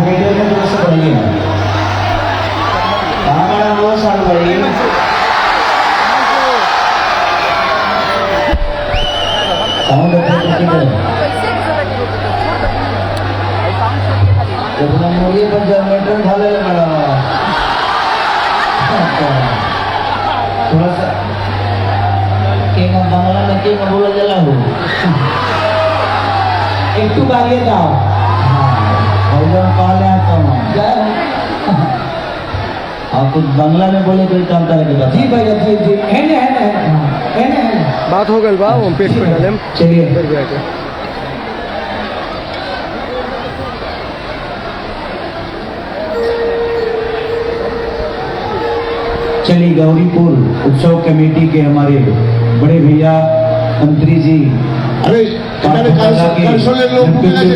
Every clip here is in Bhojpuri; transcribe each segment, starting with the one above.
वीडियो में थोड़ा सा बढ़िए ना हमारा वो साल भाई साउंड मुझे पर जनरेटर ढाले लगा थोड़ा सा केंगा बांग्ला में केंगा बोला जला हो एक टू आगे जाओ और जब पहले आता हूँ जाओ आप कुछ बांग्ला में बोले कोई काम करेंगे जी भैया जी जी है बात हो गई बा हम पेट पे डाले चलिए इधर बैठे चलिए गौरीपुर उत्सव कमेटी के हमारे बड़े भैया मंत्री जी अरे এখানে কাউন্সিলের লোক ঢুকে গেছে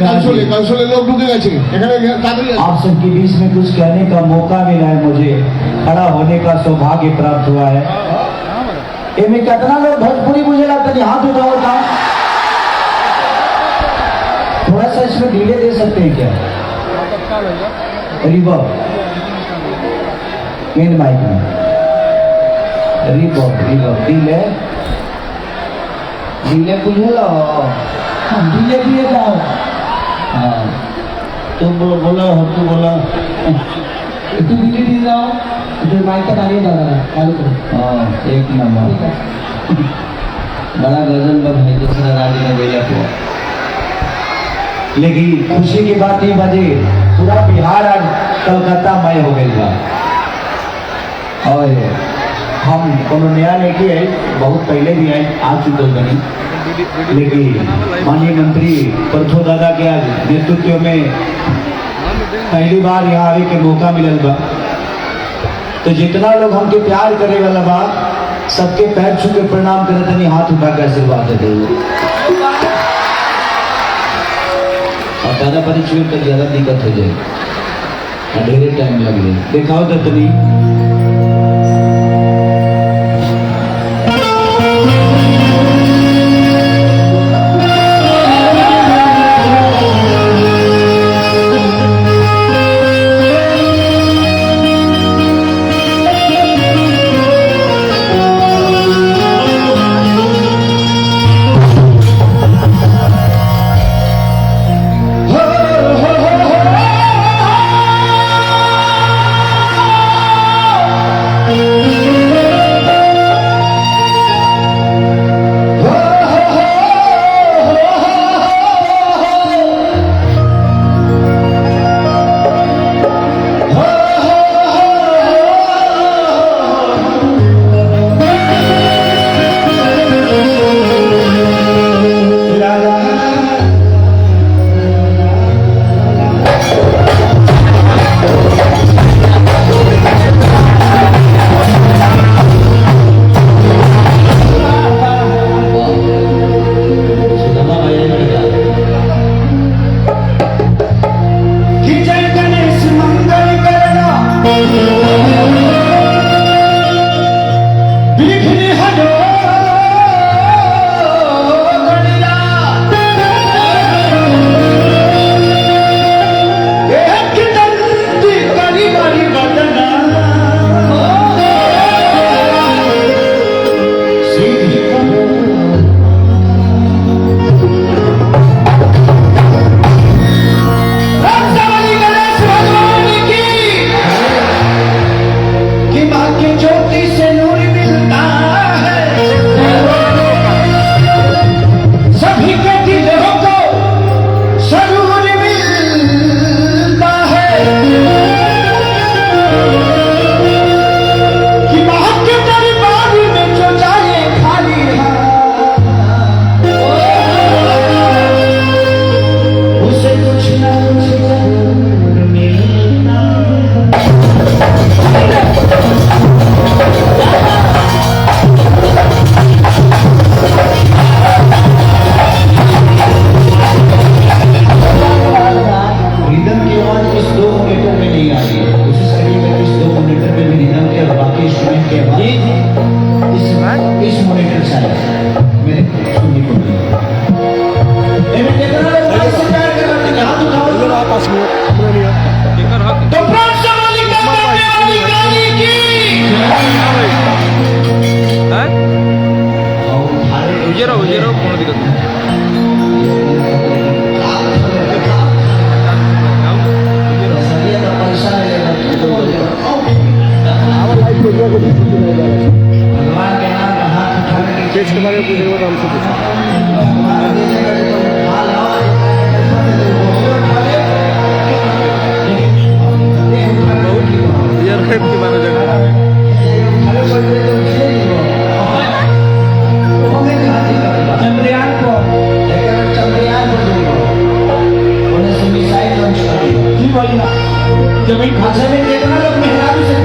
কাউন্সিলের लोग ঢুকে গেছে এখানে তাড়াতাড়ি आप सबके बीच में कुछ कहने का मौका मिला है मुझे खड़ा होने का सौभाग्य प्राप्त हुआ है इनमें कितना लोग भोजपुरी मुझे लगता है हाथ उठाओ था थोड़ा सा इसमें ढीले दे सकते हैं क्या रिबॉब मेन माइक में रिबॉब ढीले ढीले बुझे लो हम ढीले दिए जाओ हाँ तुम बोलो तू बोलो तू ढीले दिए जाओ जो माइक का डालिए चालू करो हाँ एक नंबर बड़ा गजल में भाई दूसरा राज्य में बेला हुआ लेकिन खुशी की बात ही बजे पूरा बिहार आज कलकत्ता मय हो गई बा और हम कोनो नया लेके आए बहुत पहले भी आए आ चुके बनी लेकिन माननीय मंत्री परथो दादा के आज नेतृत्व में पहली बार यहाँ आने के मौका मिलल बा तो जितना लोग हमके प्यार करे वाला बा सबके पैर छू के प्रणाम करे तनी हाथ उठा के आशीर्वाद दे और दादा पर छू तो ज्यादा दिक्कत हो जाए ढेरे टाइम लग जाए दिखाओ तो तनी पास में के पूछेगा तो हमसे पूछो। ये रेप की माना जगह चंद्रयान को उन्हें से मिसाइल लॉन्च कर दी जी भाई ना जब इन भाषा में देखना लोग मेहराबी से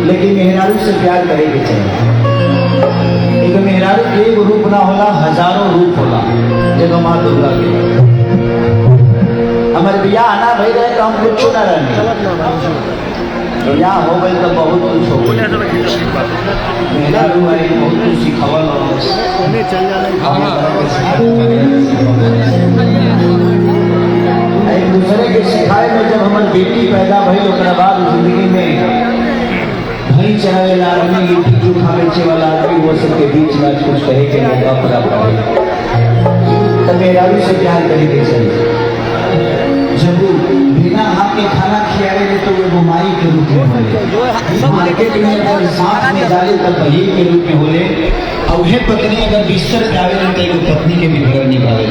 लेकिन मेहराबी से प्यार करेंगे चाहिए एक मेहराबी एक रूप ना होला हजारों रूप होला जब माँ दुर्गा के हमारे बिया आना भाई रहे तो हम कुछ ना रहने यहाँ हो गई तो बहुत कुछ हो गई मेरा भाई बहुत कुछ सिखावल एक दूसरे के सिखाए में जब हमारी बेटी पैदा भई ओकरा बाद जिंदगी में भाई चलावे ला आदमी लिट्टी चोखा बेचे वाला आदमी वो सबके बीच में आज कुछ कहे के मौका पूरा पड़े तब मेरा भी से प्यार करेंगे चाहिए जब बिना हाथ के खाना खियावे तो वो बुमाई के रूप में होले मार्केट में अगर सांस में डाले तो बही के रूप में होले और वह पत्नी अगर बिस्तर पे आवे तो एक पत्नी के भी घर निकाले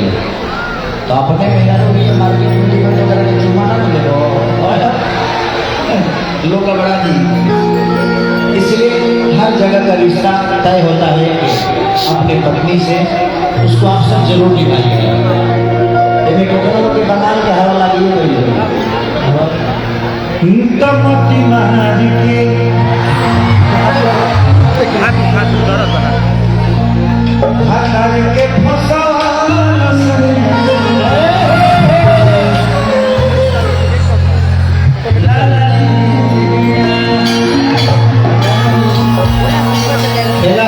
तो अपने मेरा तो ये मार्केट में जीवन वगैरह के जुमाना मिले लोग बड़ा दी इसलिए हर जगह का रिश्ता तय होता है अपने पत्नी से उसको आप सब जरूर निभाइएगा के बंगाल के हवा लगी तमती महारी के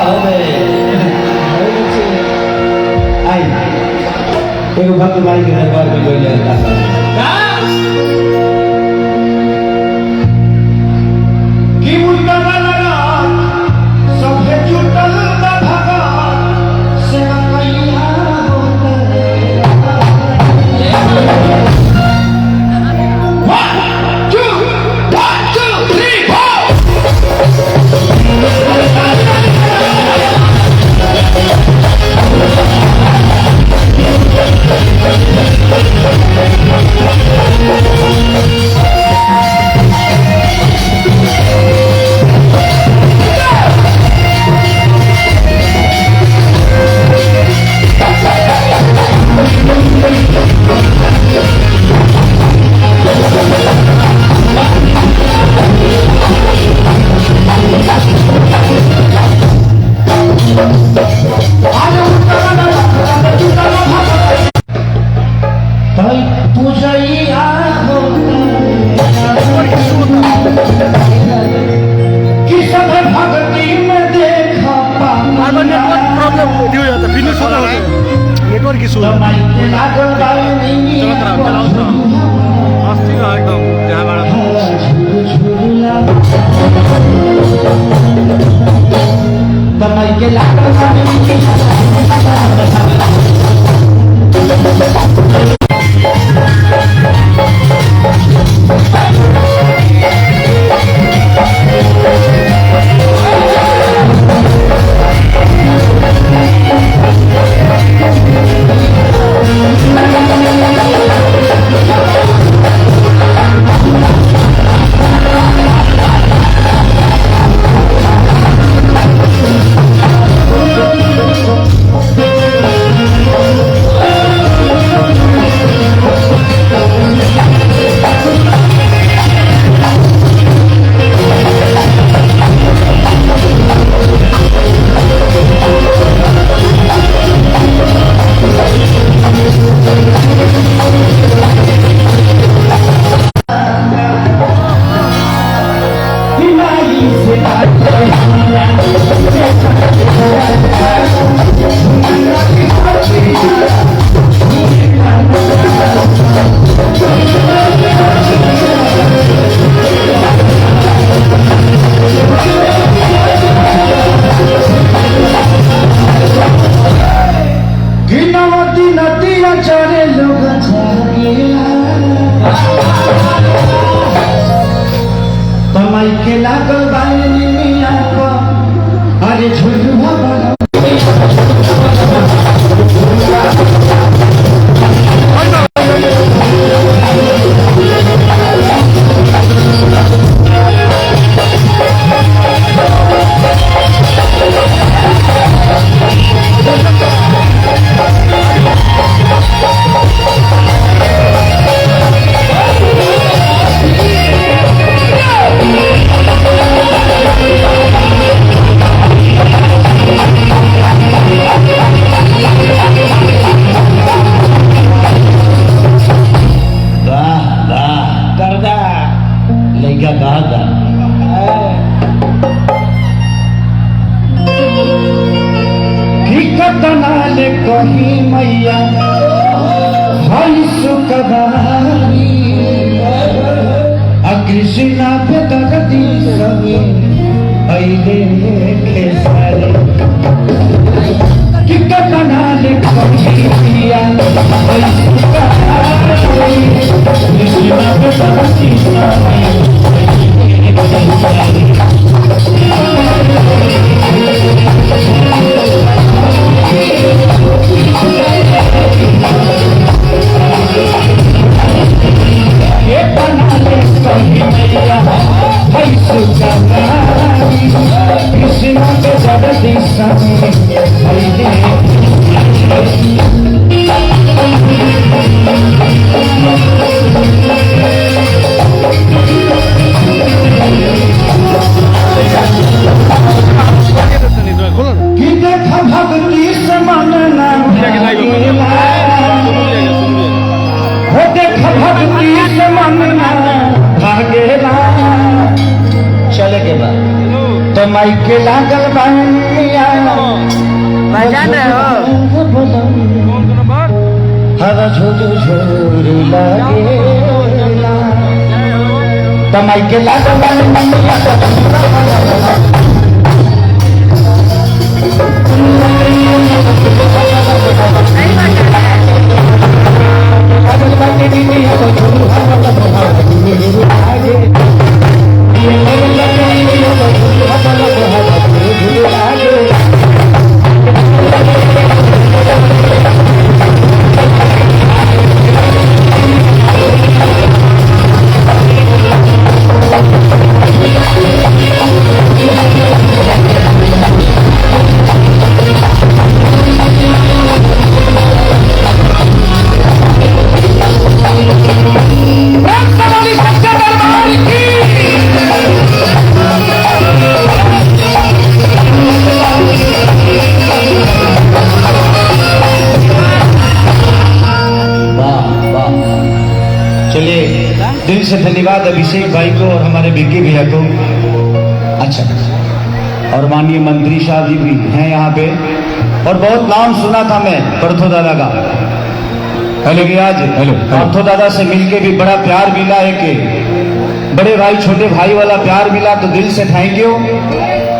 हो गए एक भक्त माई के दरबार में कोई जाता कि मुद्दा लगा सबे जुटल भगा से कैया नेटवर्क इशू है एकदम जहाँ के लागल बानी मैया को अरे झुलवा बना कही मैया हई सुखदारी कृष्णा पे दर्दी सभी पहले खेसारे कि कतना ले कही मैया हई सुखदारी कृष्णा पे दर्दी सभी कृष्ण के जगदी कि देखा भक्ति से मन हो देखा भक्ति से मन भागेला चले के बाद तो माइक के लागल बनिया बजान रहे हो हर झोर झोर लागेला तो माइक के लागल बनिया दिल से धन्यवाद अभिषेक भाई को और हमारे विक्की भैया को। अच्छा, और माननीय मंत्री साहब जी भी हैं यहाँ पे, और बहुत नाम सुना था मैं पार्थो दादा का। हेलो कि आज पार्थो दादा से मिलके भी बड़ा प्यार मिला है, कि बड़े भाई छोटे भाई वाला प्यार मिला, तो दिल से थैंक यू।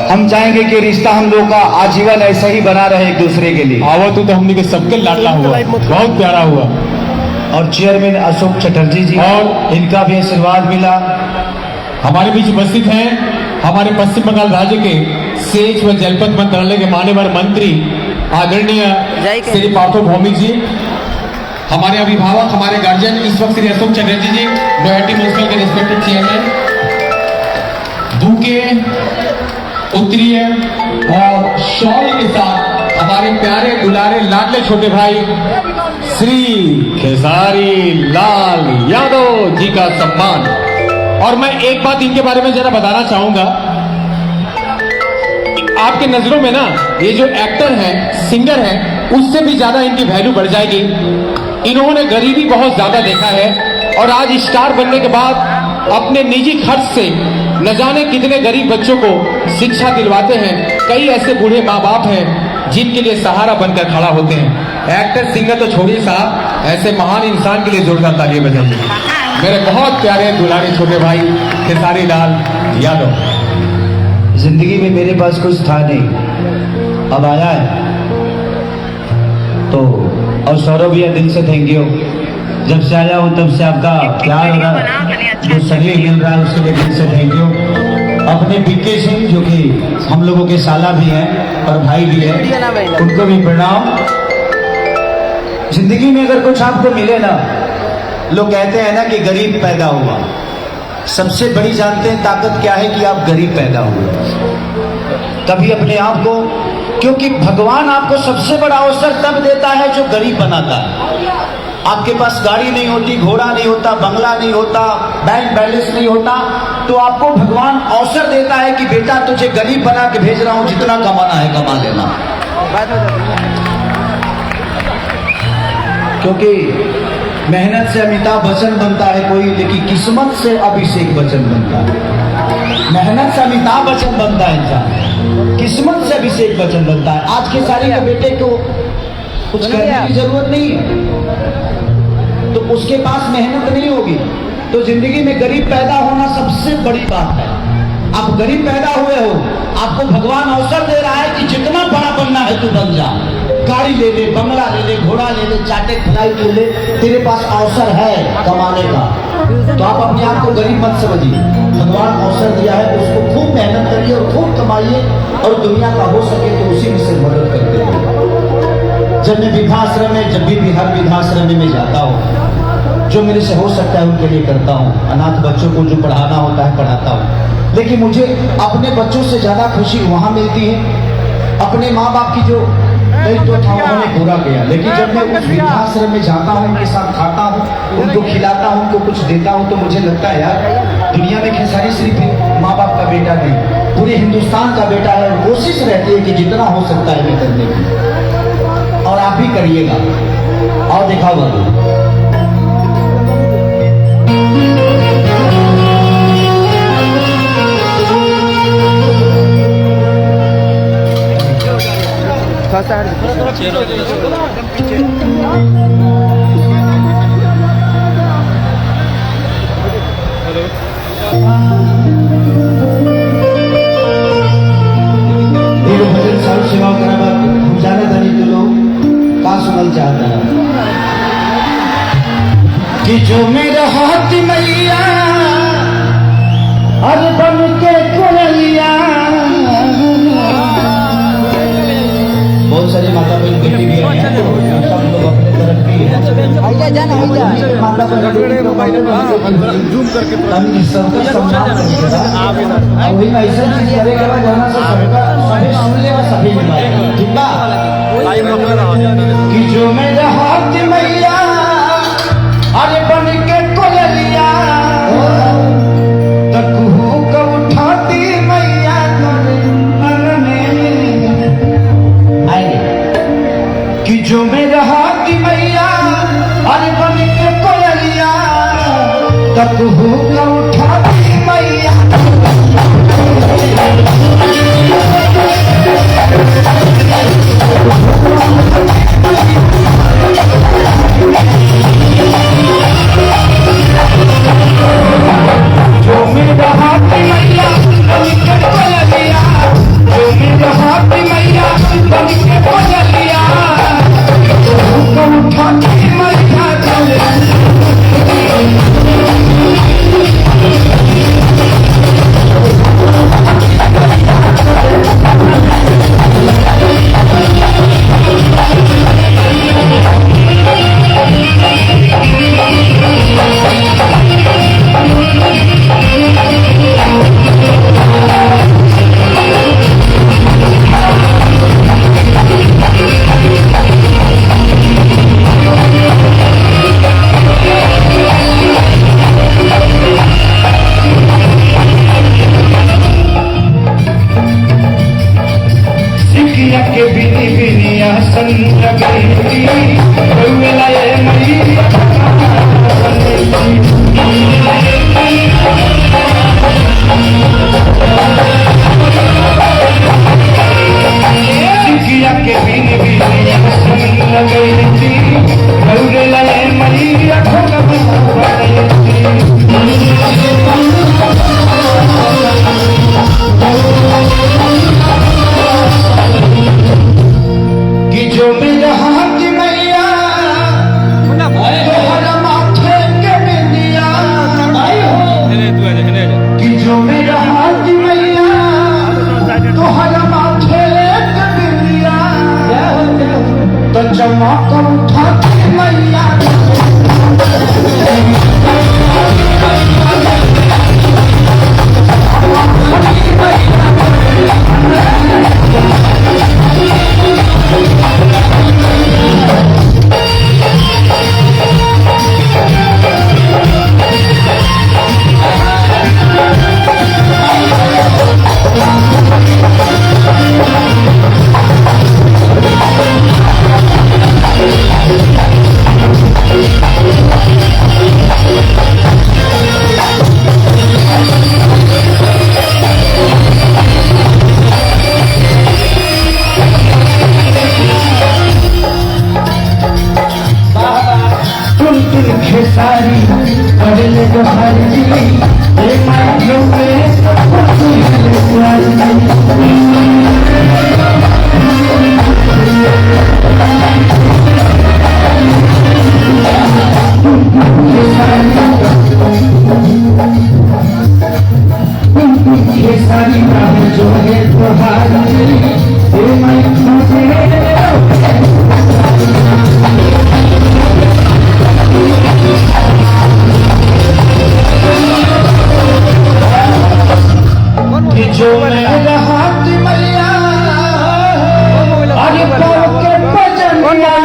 हम चाहेंगे कि रिश्ता हम लोग का आजीवन ऐसा ही बना रहे एक दूसरे के लिए। आवत तो हमने के सबके लाडला हुआ, बहुत प्यारा हुआ। और चेयरमैन अशोक चटर्जी जी, और इनका भी आशीर्वाद मिला। हमारे बीच उपस्थित हैं हमारे पश्चिम बंगाल राज्य के सेच व जलपथ मंत्रालय के मान्यवर मंत्री आदरणीय श्री पार्थो भौमिक जी, हमारे अभिभावक, हमारे गार्जियन इस वक्त श्री अशोक चटर्जी जी, नोएडा म्यूनिसिपल के रिस्पेक्टेड चेयरमैन, भूखे उत्तरीय और शॉल के साथ हमारे प्यारे दुलारे लाडले छोटे भाई श्री खेसारी लाल यादव जी का सम्मान। और मैं एक बात इनके बारे में जरा बताना चाहूंगा, आपके नजरों में ना ये जो एक्टर हैं, सिंगर हैं, उससे भी ज्यादा इनकी वैल्यू बढ़ जाएगी। इन्होंने गरीबी बहुत ज्यादा देखा है, और आज स्टार बनने के बाद अपने निजी खर्च से न जाने कितने गरीब बच्चों को शिक्षा दिलवाते हैं। कई ऐसे बूढ़े माँ बाप हैं जिनके लिए सहारा बनकर खड़ा होते हैं। एक्टर सिंगर तो छोड़िए साहब, ऐसे महान इंसान के लिए जोरदार तालियां बजाइए। मेरे बहुत प्यारे दुलारे छोटे भाई खेसारी लाल यादव। जिंदगी में मेरे पास कुछ था नहीं, अब आया है तो। और सौरभ भैया दिल से थैंक यू, जब से आया हूँ तब से आपका प्यार हो रहा, जो सहयोग मिल रहा है उसके लिए दिल से थैंक यू। अपने पीके सिंह जो कि हम लोगों के साला भी हैं और भाई भी हैं, उनको भी प्रणाम। जिंदगी में अगर कुछ आपको मिले ना, लोग कहते हैं ना कि गरीब पैदा हुआ, सबसे बड़ी जानते हैं ताकत क्या है कि आप गरीब पैदा हुए। कभी अपने आप को, क्योंकि भगवान आपको सबसे बड़ा अवसर तब देता है जो गरीब बनाता है। आपके पास गाड़ी नहीं होती, घोड़ा नहीं होता, बंगला नहीं होता, बैंक बैलेंस नहीं होता, तो आपको भगवान अवसर देता है कि बेटा तुझे गरीब बना के भेज रहा हूं, जितना कमाना है कमा लेना। क्योंकि मेहनत से अमिताभ बच्चन बनता है कोई, लेकिन किस्मत से अभिषेक बच्चन बनता है। मेहनत से अमिताभ बच्चन बनता है इंसान, किस्मत से अभिषेक बच्चन बनता है। आज के सारे के बेटे को कुछ करने की जरूरत नहीं है, तो उसके पास मेहनत नहीं होगी, तो जिंदगी में गरीब पैदा होना सबसे बड़ी बात है। आप गरीब पैदा हुए हो, आपको भगवान अवसर दे रहा है कि जितना बड़ा बनना है तू बन जा। गाड़ी ले ले, बंगला ले ले, घोड़ा ले ले, चाटे फ्लाइट ले ले, तेरे पास अवसर है कमाने का। तो आप अपने आप को गरीब मत समझिए, भगवान अवसर दिया है, उसको खूब मेहनत करिए और खूब कमाइए, और दुनिया का हो सके तो उसी में से मदद करते रहिए। जब मैं वृद्धाश्रम में, जब भी हर वृद्धाश्रम में जाता हूँ, जो मेरे से हो सकता है उनके लिए करता हूँ। अनाथ बच्चों को जो पढ़ाना होता है पढ़ाता हूँ, लेकिन मुझे अपने बच्चों से ज्यादा खुशी वहां मिलती है। अपने माँ बाप की जो दायित्व था उन्होंने पूरा किया, लेकिन जब मैं उस वृद्धाश्रम में जाता हूँ, उनके साथ खाता हूँ, उनको खिलाता हूँ, उनको कुछ देता हूँ, तो मुझे लगता है यार दुनिया में खेसारी सिर्फ माँ बाप का बेटा नहीं, पूरे हिंदुस्तान का बेटा है। कोशिश रहती है कि जितना हो सकता है मैं करने की, और आप भी करिएगा। और दिखाओ बाबू, भजन सारू सेवा करा बात हम जाने धनी तो लोग का सुनल चाहता है कि जो मेरा हाथ मैया और बन के कोलिया। बहुत सारी माता बहन बेटी भी आई हैं, सब लोग अपने तरफ भी हैं। माता बहन जूम करके सबका सम्मान करेगा, वही मैं ऐसा चीज करेगा जाना से सबका सभी सुन लेगा, सभी मिलाएगा। ठीक है कि जो मेरा हाथ मैया अरे बन के कोलिया, तकहू को उठाती मैया कि जो मेरा हाथ मैया अरे बन के कोलिया, तकहू को उठाती मैया। जो मेरा हाथ मैया बन के कोलिया, जो मेरा हाथ मैया बन के कोलिया, उठाती मैया। खेसारी पढ़ले तो हर जी ए माइयों में खेसारी जो है तो हर जी ए माइयों में जो मेरा हाथ मैया अरे पाँव के बजनिया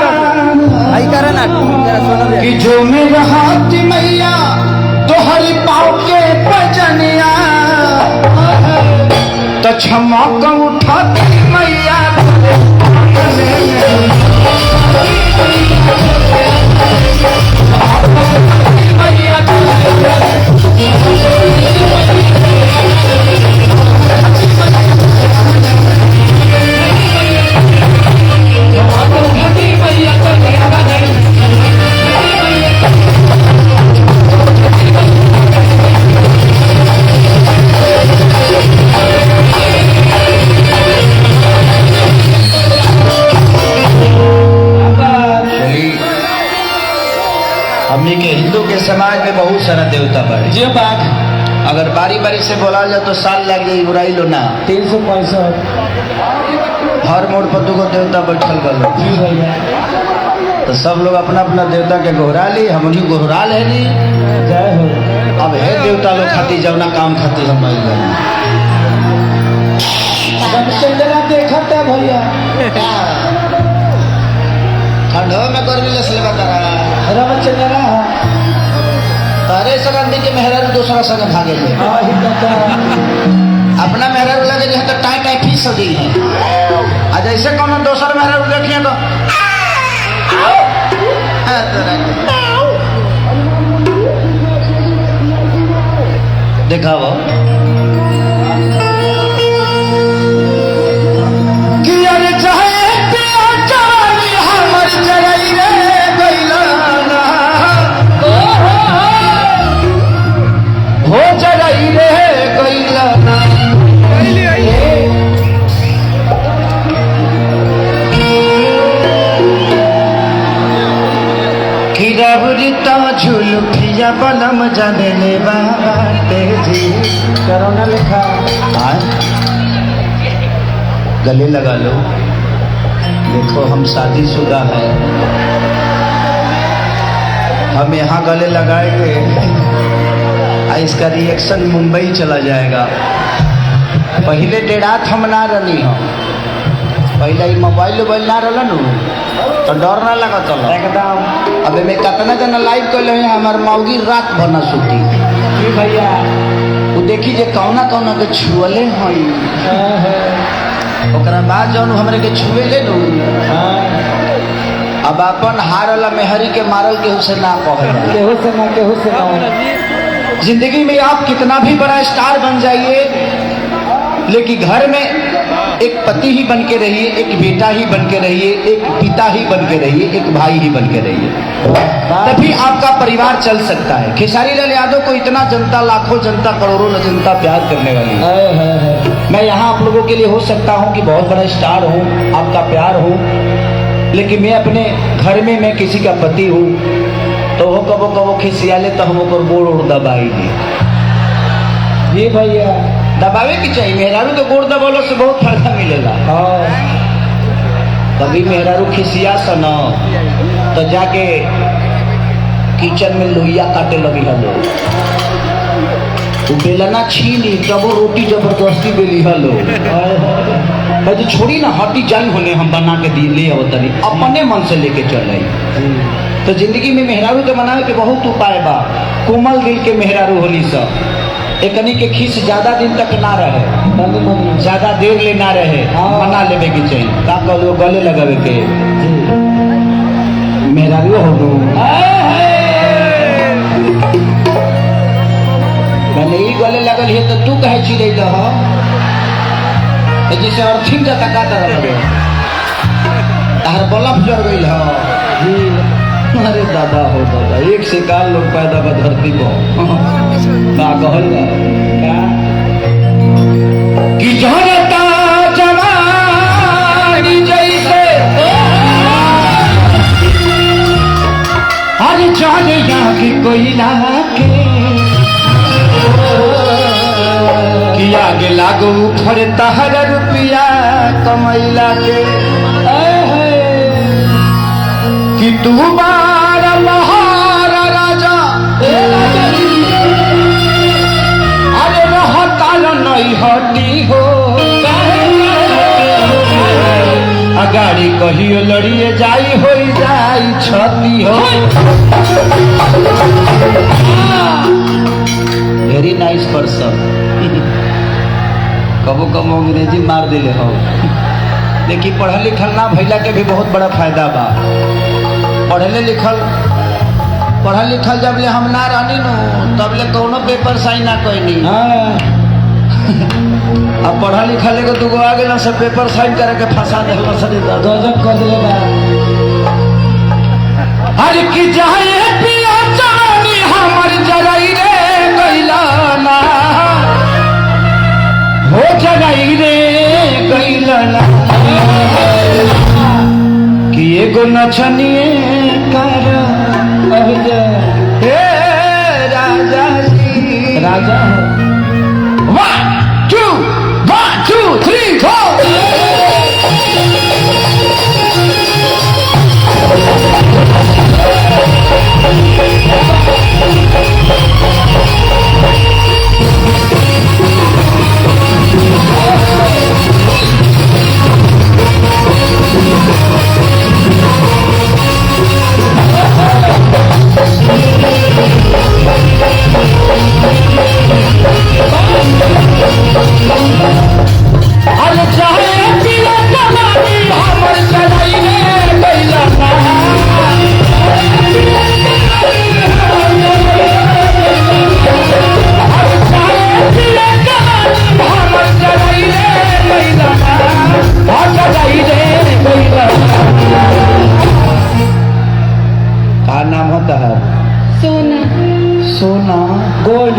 कि जो मेरा हाथ मैया तो हरि पाँव के बजनिया तो क्षमा का उठाती मैया हमने के हिंदू के समाज में बहुत सारा देवता बड़े जी बात अगर बारी बारी से बोला जाए तो साल लग जाए बुराई लो ना 365 हर मोड़ पर दुगो देवता बैठल गलो जी भैया तो सब लोग अपना अपना देवता के गोहरा ली हमनी गोहरा ले ली जय हो अब है देवता लोग खाती जवना काम खाती हम आइल बानी। चंद्रा देखा था भैया ठंडो में गर्मी लसले बता रहा रामचंद्रा तारे संग के मेहरा दूसरा संग भागे ले अपना मेहरा लगे जो है तो टाई टाई फीस हो गई है आज ऐसे कौन दूसरा मेहरा देखिए तो देखा वो हो जराई रे गईला गिरवरिता झुलुकिया बनम जाने ले बाबा तेजी करोना लिखा गले लगा लो देखो हम शादीशुदा हैं हम यहाँ गले लगाएंगे इसका रिएक्शन मुंबई चला जाएगा। पहले डेढ़ात हम ना रही हम पहले ही मोबाइल वोबाइल ना रहा नु तो डर ना लगा चलो एकदम अबे मैं कितना जना लाइव कर ले हमार मौगी रात भर ना सुती जी भैया वो देखी जे कौना कौना के छुअले हई ओकरा बाद जौन हमरे के छुए ले नु अब अपन हारला मेहरी के मारल केहू से ना कहे केहू से ना जिंदगी में आप कितना भी बड़ा स्टार बन जाइए लेकिन घर में एक पति ही बन के रहिए एक बेटा ही बन के रहिए एक पिता ही बन के रहिए एक भाई ही बन के रहिए तभी आपका परिवार चल सकता है। खेसारी लाल यादव को इतना जनता लाखों जनता करोड़ों जनता प्यार करने वाली है। मैं यहाँ आप लोगों के लिए हो सकता हूँ कि बहुत बड़ा स्टार हूँ आपका प्यार हो लेकिन मैं अपने घर में मैं किसी का पति हूँ तो वो कबो खिसियाले तो हम गोड़ उड़ दबाई दी जी भैया दबावे की चाहिए। मेहरारू के गोड़ दबालो से बहुत फायदा मिलेगा। कभी मेहरारू खिसिया सन तो जाके किचन में लोहिया काटे लगी हलो बेलना छीनी तब रोटी जबरदस्ती बेली हलो तो छोड़ी ना हटी जाई होने हम बना के दी ले तनी अपने मन से लेके चल आई। तो जिंदगी में मेहरारू के बनावे के बहुत उपाय बा। कोमल दिल के मेहरारू होली सब एकनी के खीस ज्यादा दिन तक ना रहे ज्यादा देर ले ना रहे मना लेवे के चाहिए का कहलो गले लगावे के मेहरारू हो गले लगल है तो तू कहे चिड़े जैसे अर्थिंग जाता का तरह लगे तार बल्ब जड़ गई है अरे दादा हो दादा, एक से काल लोग पैदा बा धरती को का कहल बा का कि जनता जवानी जैसे अरे जाने यहाँ की कोयला के कि आगे लागू फरे तहर रुपया कमैला के कि तू बार महारा राजा अरे रहता नहीं हटी हो अगाड़ी कहियो लड़िए जाई हो जाई छती हो। Very nice person. कबो कबो अंग्रेजी मार दिले हो, लेकिन पढ़ल लिखल ना भैला के भी बहुत बड़ा फायदा बा। पढ़ले लिखल जब ले हम ना रहनी नो तब ले कोनो पेपर साइन ना कोई अब पढ़ा लिखा ले दूगो आ गए सब पेपर साइन करे के फंसा दे गजब कर दिले बा। अरे की जाए पिया जानी हमर जराई रे गइला ना हो जराई रे गइला ना कि एगो नचनिए कर हे राजा जी राजा 1 2 3 4 अरे चाहे पिया जवानी हमर चलाई रे गइला ना अरे चाहे पिया जवानी हमर चलाई रे गइला ना चलाई रे गइला। का नाम होता है? सोना। सोना गोल्ड।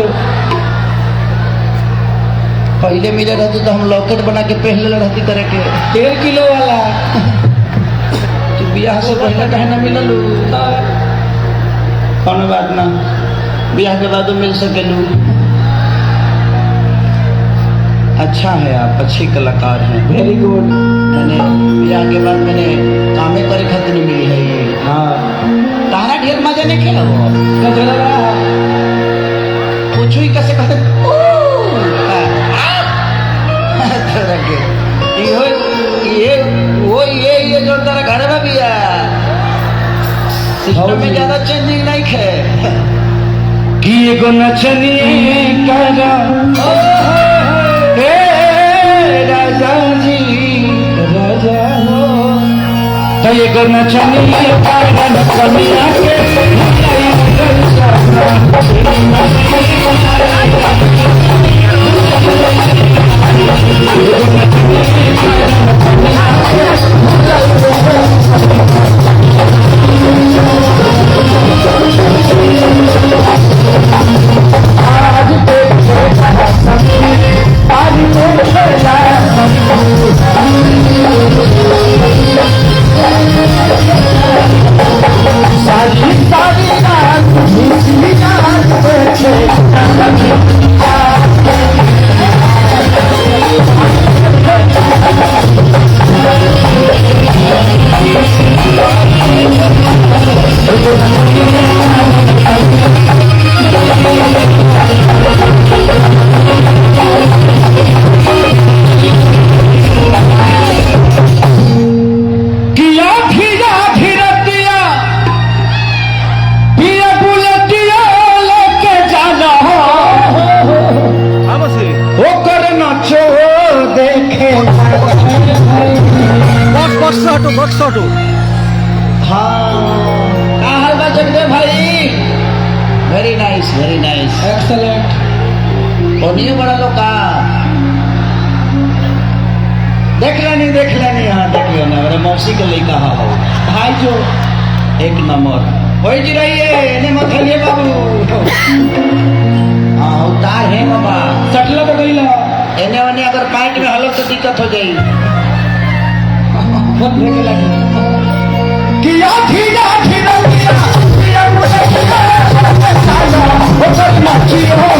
पहले मिले रहते तो हम लॉकेट बना के पहले रहती तरह के 1.5 किलो वाला। तो ब्याह से पहले कहे ना मिललू कौन बात ना, ब्याह के बाद मिल सकेलू। अच्छा है, आप अच्छी कलाकार हैं, वेरी गुड। मैंने ब्याह के बाद मैंने कामें करे खातिर मिली है ये। हाँ तारा ढेर मजा नहीं खेला वो कुछ ही कैसे कहते ये जो तारा घर में भी है सिस्टम में ज्यादा चेंजिंग नहीं है कि एगो नचनी करा हे राजा जी राजा हो तो एगो नचनी करा कमिया के बक्स ऑटो। हाँ हाल बा जगदेव भाई? Very nice excellent. और नहीं बड़ा लोग का देख लेनी हाँ देख लियो ना, मेरे मौसी के लिए कहा हो भाई जो 1 नंबर। होई जी रहिए ने मत हलिए बाबू। हाँ उतार है बाबा सटला तो गई ला एने ओने अगर पैंट में हलक तो दिक्कत हो जाई। बहुत देखे लगे किया धीरा धीरा किया किया मुझे किया साला वो सब मची हो।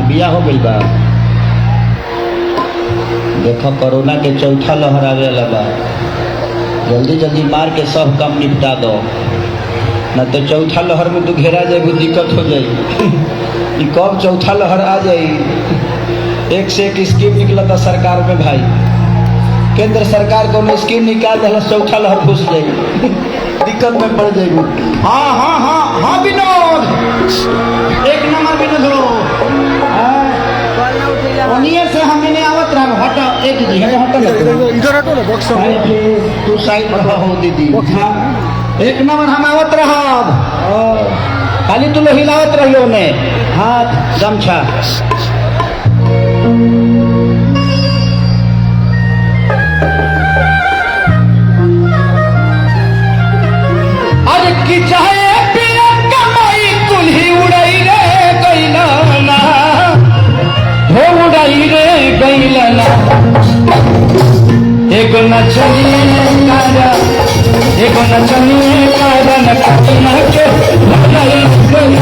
बिया हो गई बा। देखो कोरोना के चौथा लहर आवे वाला बा, जल्दी जल्दी मार के सब काम निपटा दो, न तो चौथा लहर में तो घेरा जाए दिक्कत हो जाए। कब चौथा लहर आ जाए, एक से एक स्कीम निकला था सरकार में भाई, केंद्र सरकार को स्कीम निकाल दिला, चौथा लहर घुस जाए दिक्कत में पड़ जाएगी। हाँ हाँ हाँ हाँ विनोद, एक नंबर विनोद हो। उन्हीं से हमें आवत रहा हट एक इधर हटो ना बॉक्स तू साइड हो दीदी। एक नंबर हम आवत रहा, खाली तू लोग हिलावत रहियो ने हाथ गमछा। अरे की चाहे पिया कमाई कुल्ही उड़ाई रे कैला ना, हो उड़ाई रे कैला ना। एगो नचनिए कारा, एगो नचनिए कारा न कटिना के उड़ाई गई।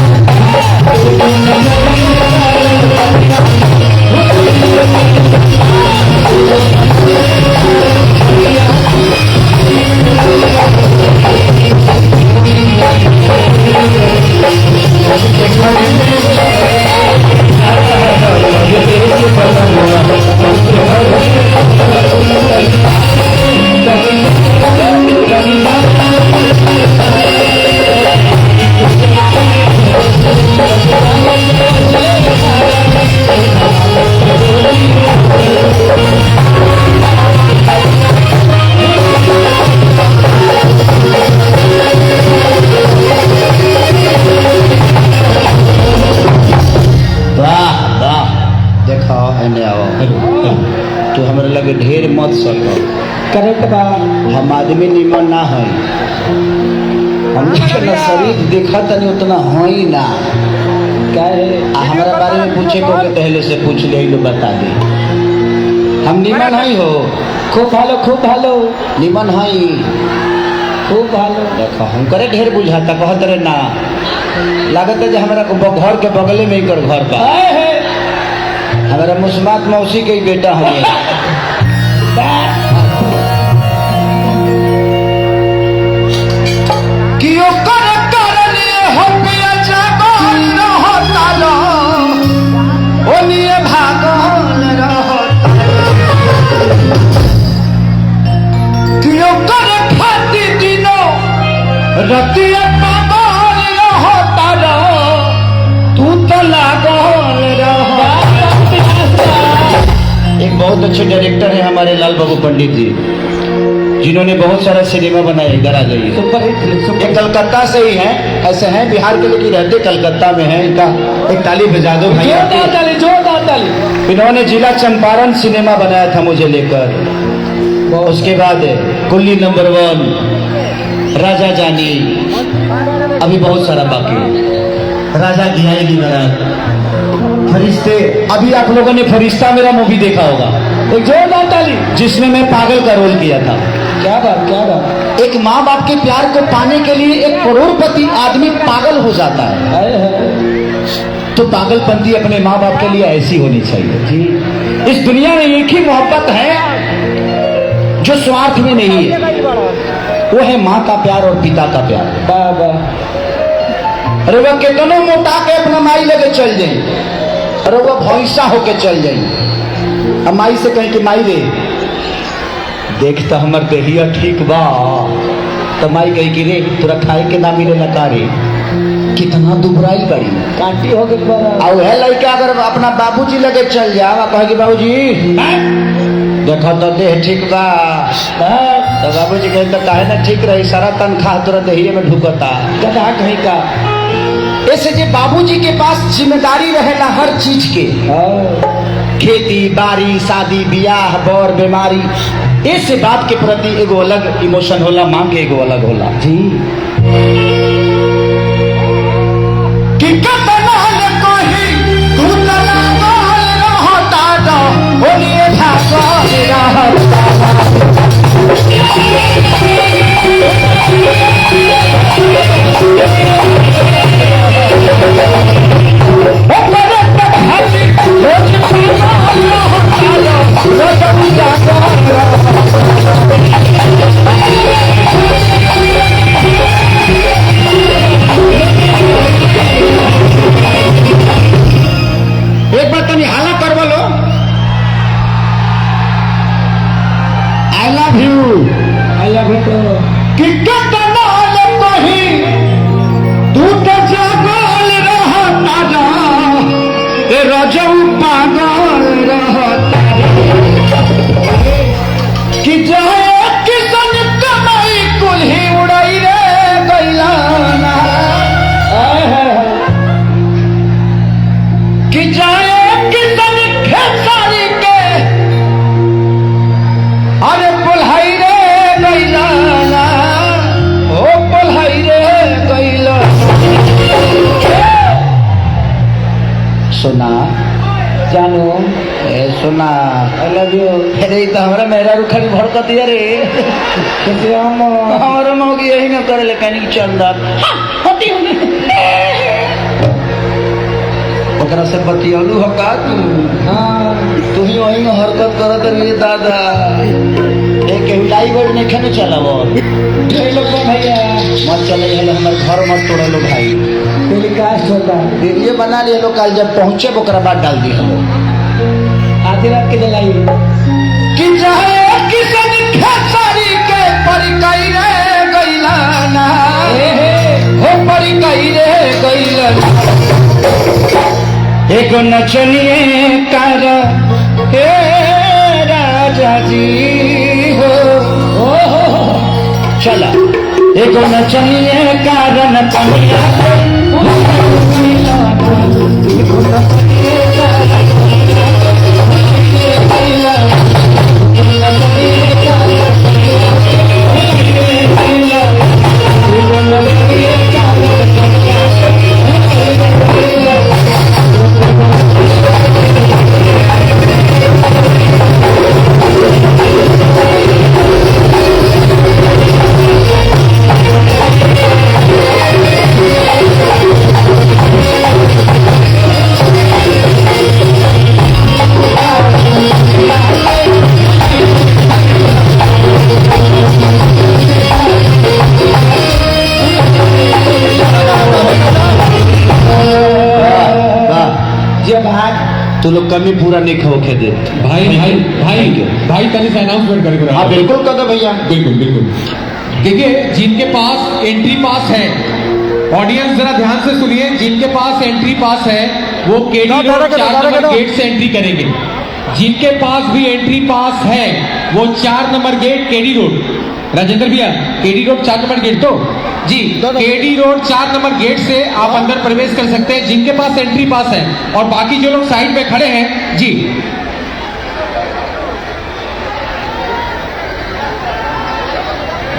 तो हमारे लगे ढेर मत सको, करेक्ट बा। हम आदमी निमन ना है, हम जितना शरीर देखा तनी उतना है ही ना। क्या है हमारा बारे में पूछे को पहले से पूछ ले लो, बता दे हम निमन है हो। खूब भालो खूब भालो निमन है खूब भालो। देखो हम करे ढेर बुझाता कहत रहे ना, लागत है जो हमारा घर के बगले में ही कर घर बा। हमारा मुस्मात मौसी के ही बेटा है। कियो कर लिए हो पिया जागल रहता लो, ओनिए भागल रहता। कियो कर खाती दिनो रतिया पागल रहता लो, तू तो लागल रहता। एक बहुत अच्छे डायरेक्टर है हमारे लाल बाबू पंडित जी, जिन्होंने बहुत सारा सिनेमा बनाया। इधर आ जाइए। ये कलकत्ता से ही हैं, ऐसे हैं बिहार के लेकिन रहते कलकत्ता में हैं। इनका एक ताली बजा दो भाई। जोरदार ताली। इन्होंने जिला चंपारण सिनेमा बनाया था मुझे लेकर, उसके बाद कुल्ली नंबर 1, राजा जानी, अभी बहुत सारा बाकी, राजा गिराएगी मेरा, फरिश्ते। अभी आप लोगों ने फरिश्ता मेरा मूवी देखा होगा, एक जोरदार ताली, जिसमें मैं पागल का रोल किया था। क्या बात क्या बात। एक माँ बाप के प्यार को पाने के लिए एक करोड़पति आदमी पागल हो जाता है, तो पागलपंती अपने माँ बाप के लिए ऐसी होनी चाहिए जी। इस दुनिया में एक ही मोहब्बत है जो स्वार्थ में नहीं है, वो है माँ का प्यार और पिता का प्यार। बाबा अरे वह कितनों मोटा के अपना माई लेके चल जाए, अरे वह भैंसा होके चल जाए, अब माई से कहें कि माई रे देख तो हमर देहिया ठीक बा। तो माई गई कि रे तोरा खाए के ना मिले लगा रे, कितना दुबराई बड़ी कांटी हो गई बड़ा। और है लड़का अगर अपना बाबूजी लगे चल जा कहे कि बाबूजी देखो तो देह ठीक बा, तो बाबूजी कहे तो काहे ना ठीक रही, सारा तनख्वाह तोरा देहिए में ढुकता। गधा कहीं का। ऐसे जे बाबूजी के पास जिम्मेदारी रहेला हर चीज के, खेती बाड़ी शादी बियाह बर बीमारी, ऐसे बात के प्रति एगो अलग इमोशन होला, मांग के एगो अलग होला जी। कि कतना ले कोही तू तना गोल रहता दो बोलिए भागो एक बार तनी हाला करवा लो, आई लव यू। आया बेटो कि कतना ले कोही तू तो जागल रहता जा, ए रजऊ पागल रहता कि जाए किसन कमाई कुल्ही उड़ाई रे गैलाना, कि जाए किसन खेसारी के अरे पुल्हाई रे गैलाना, ओ पुल्हाई रे गैला। सुना जानू ए सुना, आई लव यू। अरे तो हमारा मेरा रुखड़ी भड़कत रे, कैसे हम हमारा मौगी यही न करे ले कहनी चंदा होती ओकरा से बतियलू हो का तू? हाँ तू ही वही में हरकत करत रही दादा। एक हिलाई वर्ड नहीं खेने चलावो, लोग भैया मत चले हलो हमारे घर मत तोड़े लो भाई। टेलीकास्ट होता वीडियो बना लिए लो, कल जब पहुंचे ओकरा बाद डाल दी हलो। आधी रात के जलाई। कि चाहे किसन खेसारी के परिकई रे गैलाना, हो परिकई रे गैलाना, एगो नचनिए कर हे राजा जी हो, चला एगो नचनिए कारण कमिया तू लोग कमी पूरा नहीं होके दे। भाई भाई भाई भाई तनी से अनाउंसमेंट करेगा। हाँ बिल्कुल कर दो भैया, बिल्कुल बिल्कुल। देखिए जिनके पास एंट्री पास है, ऑडियंस जरा ध्यान से सुनिए, जिनके पास एंट्री पास है वो केडी रोड 4 नंबर गेट से एंट्री करेंगे। जिनके पास भी एंट्री पास है वो 4 number gate KD road, Rajendra भैया केडी रोड 4 नंबर गेट तो जी, केडी रोड 4 नंबर गेट से आप अंदर प्रवेश कर सकते हैं जिनके पास एंट्री पास है। और बाकी जो लोग साइड में खड़े हैं जी,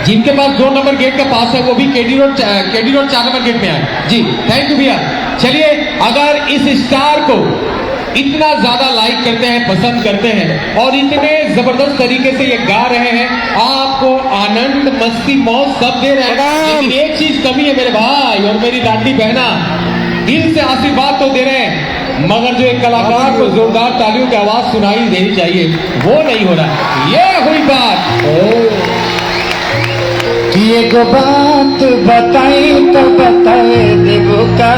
जिनके पास 2 नंबर गेट का पास है वो भी केडी रोड 4 नंबर गेट में आए जी। थैंक यू भैया। चलिए, अगर इस स्टार को इतना ज्यादा लाइक करते हैं, पसंद करते हैं और इतने जबरदस्त तरीके से ये गा रहे हैं, आपको आनंद मस्ती मौज सब दे रहे हैं, लेकिन एक चीज कमी है मेरे भाई और मेरी लाडली बहना, दिल से आशीर्वाद तो दे रहे हैं मगर जो एक कलाकार को जोरदार तालियों की आवाज सुनाई देनी चाहिए वो नहीं हो रहा। ये हुई बात। एक बात बताई तो बताए देवो का,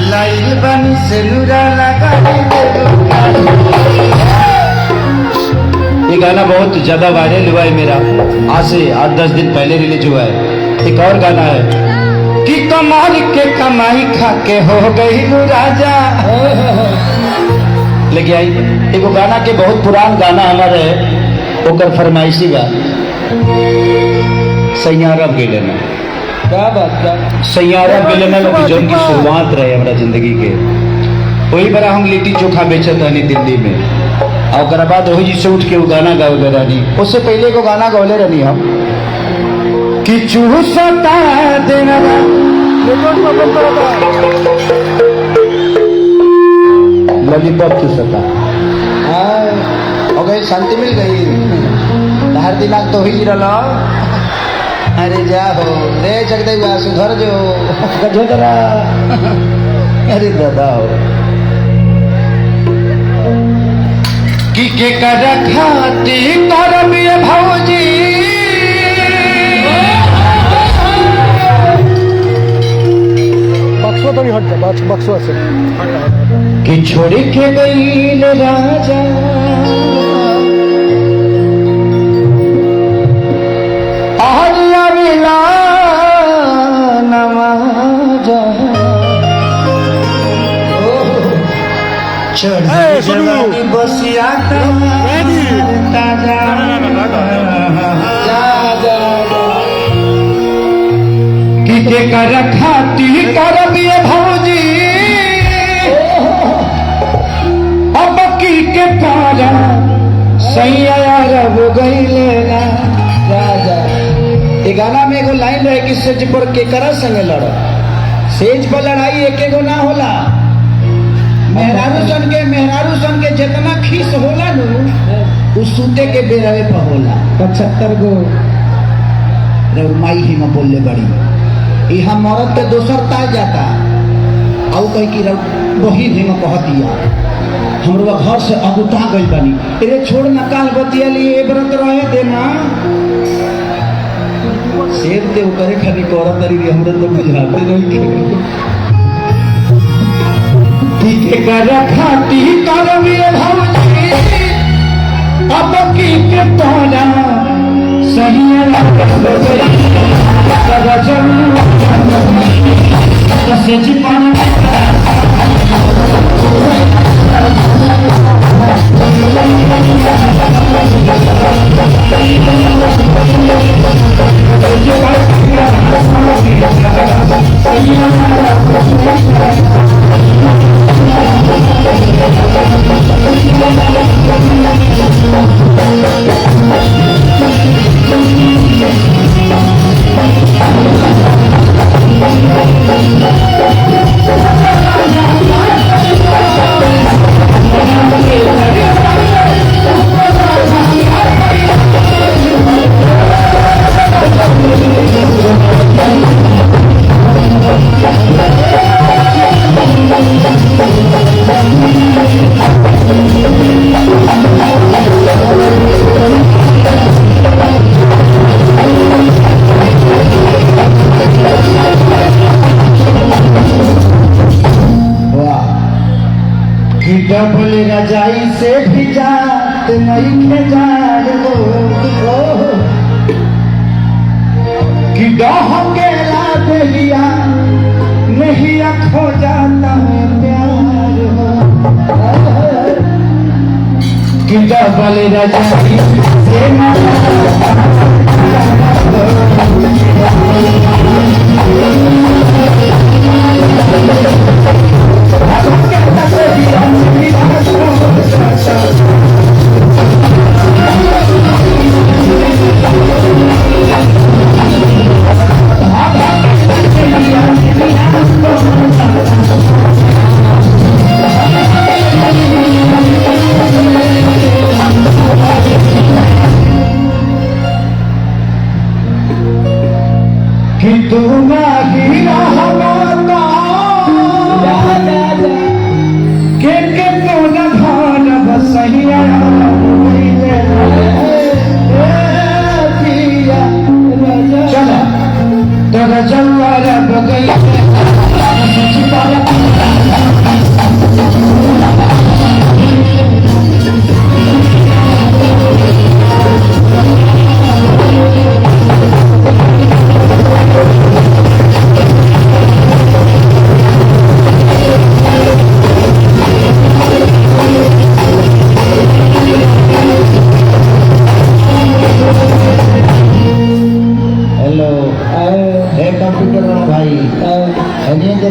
लाइल बनी से लुरा लगा देवो का, ये गाना बहुत ज्यादा वायरल हुआ है मेरा, आज से 8-10 दिन पहले रिलीज हुआ है। एक और गाना है कि कमाल के कमाई खा के हो गई राजा, लेके आई एगो गाना के बहुत पुरान गाना हमारे ओकर फरमाइशी बा सैयारा बेलना। क्या बात क्या सैयारा बेलना में जौन की शुरुआत रहे हमारा जिंदगी के, वही बड़ा हम लिट्टी चोखा बेचत रहनी दिल्ली में, और ओकरा बाद वही जी से उठ के वो गाना गावे रहनी। उससे पहले को गाना गौले रहनी हम कि चूसता दिन लॉलीपॉप चूसता। ओके शांति मिल गई, हर दिमाग तो ही रहा। अरे जाओ रे जगदेवा सुधर जो गजोदरा। अरे दादा कि कर खाती करम ये भौजी बक्सो तो नहीं हट जा, बक्सो से कि छोड़ के गई राजा मिला नवाजा चढ़ जवानी बसिया ताजा कि कर खाती करब ये भौजी अब की के पारा सैया रब गई लेना राजा। ये गाना में एगो लाइन रहे कि सेज पर केकरा संगे लड़, सेज पर लड़ाई एक एगो ना होला। मेहरारू सन के जितना खीस होला नु उ सूते के बेरवे पर होला। 75 गो रे माई ही में बोलले बड़ी ई हम मरद के दोसर ताज जाता आउ कह कि वही भी में कहतिया हमरो घर से अगुटा गइल बनी। अरे छोड़ ना काल बतिया लिए व्रत रहे देना शेर ते करे खाली करत तरी हमरे तो बुझाते रही के कर खाती करबी भौजी अब की के तोला सही से जीवन डबल रजाई से भी जात नहीं खेजार हो कि डह के लाद लिया नहीं खो जाता है प्यार हो कि डबल रजाई से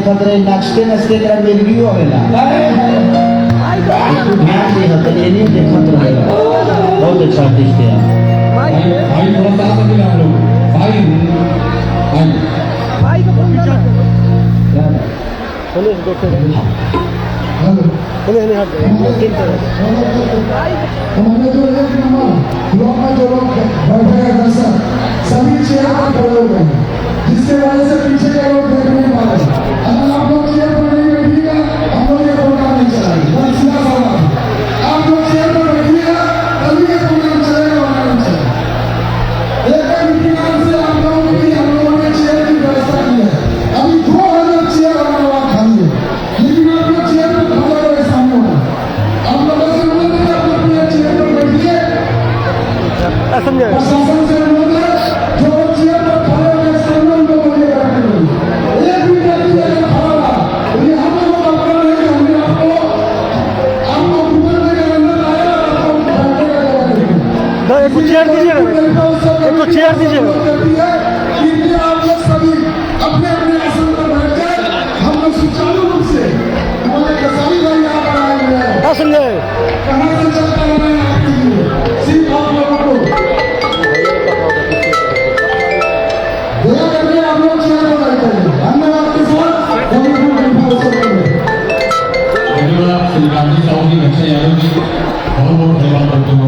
देखत रहे नाचते नाचते तेरा मेलगी होवेला तू ध्यान दे हत लेनी देखत रहेगा बहुत अच्छा आर्टिस्ट है भाई थोड़ा सा आगे मिला हम लोग भाई भाई को फोन करना हमारे जो एक नंबर ब्लॉक में जो लोग बैठे हैं दर्शक सभी चेयर पर खड़े हो गए जिसके वजह से पीछे के लोग देख नहीं पा रहे। अगर आप लोग चेयर पर नहीं बैठिएगा हम लोग ये प्रोग्राम नहीं चलाएंगे। बस सीधा सवाल आप लोग चेयर पर बैठिएगा तभी ये प्रोग्राम चलेगा वरना नहीं चलेगा। एक मीटिंग से आप लोगों की हम लोगों ने चेयर की व्यवस्था की है। अभी 2000 चेयर हमारे वहाँ खाली है लेकिन आप लोग चेयर पर खड़े हो ऐसा नहीं होगा। आप लोगों से अनुरोध है आप लोग अपने चेयर पर बैठिए। प्रशासन से अनुरोध है जो चेयर पर खड़े हो गए सामने उनको बोलिए बैठने के लिए। एक भी व्यक्ति अगर खड़ा रहा ये हम लोग का अपना नहीं है। हमने आपको ऊपर लेकर अंदर लाया और आपको बैठने का जगह देंगे। एक चेयर दीजिए एक चेयर दीजिए कृपया आप लोग सभी अपने अपने आसन पर बैठ जाए। हम लोग सुचारू रूप से हमारे कसाई भाई यहाँ पर आए हुए हैं। संजय कहाँ से चलता है आपके लिए सिर्फ आप लोगों को दया करके आप लोग चेयर पर बैठे धन्यवाद के साथ धन्यवाद श्री गांधी साहब जी, लक्ष्य यादव जी, बहुत बहुत धन्यवाद करते हुए